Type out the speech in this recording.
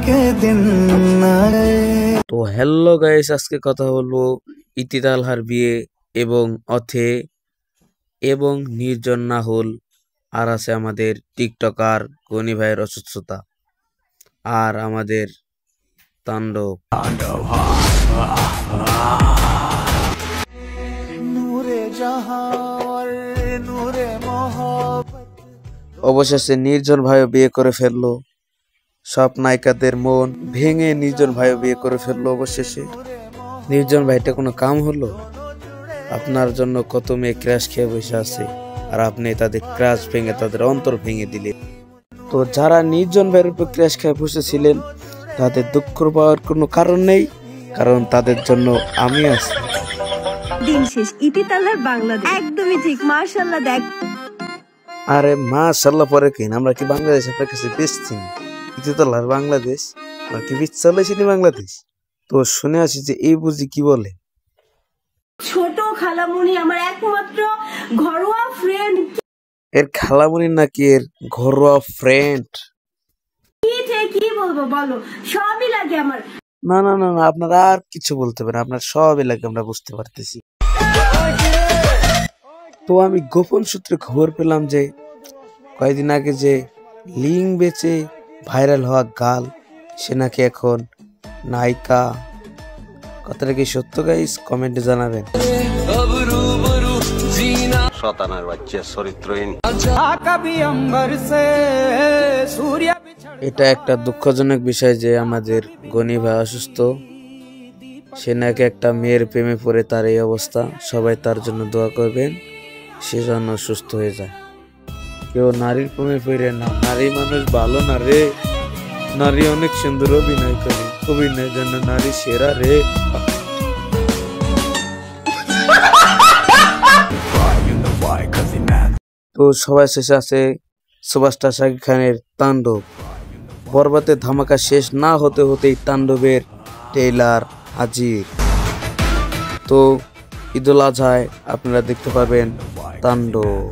के दिन তো হ্যালো গাইস, আজকে কথা বলবো ইতি তালহার বিয়ে এবং অথে এবং নির্জন নাহুল, আর আছে আমাদের টিকটকার গনি ভাইয়ের অসুস্থতা, আর আমাদের তাণ্ডব। অবশেষে নির্জন ভাইও বিয়ে করে ফেললো। সব নায়িকাদের মন ভেঙে নির্জন ভাইও বিয়ে করে ফেললো অবশেষে। নির্জন ভাইটা কোনো কাম হলো? আপনার জন্য কত মেয়ে ক্র্যাশ খেয়ে বসে আছে, আর আপনি তাদের ক্র্যাশ ভেঙে তাদের অন্তর ভেঙে দিলেন। তো যারা নির্জন ভাইয়ের উপর ক্র্যাশ খেয়ে বসেছিলেন তাদের দুঃখ পাওয়ার কোনো কারণ নেই, কারণ তাদের জন্য আমি আছি। দিন শেষ ইতি তালহার বাংলাদেশ, একদমই ঠিক। মাশাআল্লাহ, দেখ আরে মাশাআল্লাহ পরে কেন, আমরা কি বাংলাদেশ আপনার কাছে বেচছি? ইতি তালহার বাংলাদেশ আর কি বিচ চালাইছিনি বাংলাদেশ? তো শুনে আসি যে এই বুঝি কি বলে, ছোট খালামুনি আমার একমাত্র ঘরোয়া ফ্রেন্ড। এর খালামুনি নাকি এর ঘরোয়া ফ্রেন্ড? কি বলবো বলো, সবই লাগে আমার। না না না, আপনারা আর কিছু বলতে পারেন, আপনার সবই লাগে, আমরা বুঝতে পারতেছি। তো আমি গোপন সূত্রে খবর পেলাম যে কয়েকদিন আগে যে লিঙ্ক বেচে ভাইরাল হওয়া গাল, সে নাকি এখন নায়িকা। কথাটা কি সত্য গাইস? কমেন্টে জানাবেন। শতানার বাচ্চা চরিত্রহীন। এটা একটা দুঃখজনক বিষয় যে আমাদের গনি ভাই অসুস্থ। সে নাকি একটা মেয়ের প্রেমে পড়ে তার এই অবস্থা। সবাই তার জন্য দোয়া করবেন, সে যেন সুস্থ হয়ে যায়। কেউ নারীর প্রেমে পড়ে না, নারী মানুষ ভালো না রে, নারী অনেক সুন্দর অভিনয় করে, অভিনয়ের জন্য নারী সেরা রে। তো সবাই শেষে আছে সুপারস্টার শাকিব খানের তাণ্ডব। বরবাদের ধামাকা শেষ না হতে হতেই তাণ্ডবের ট্রেইলার হাজির। তো ঈদুল আজহায় আপনারা দেখতে পাবেন তাণ্ডব।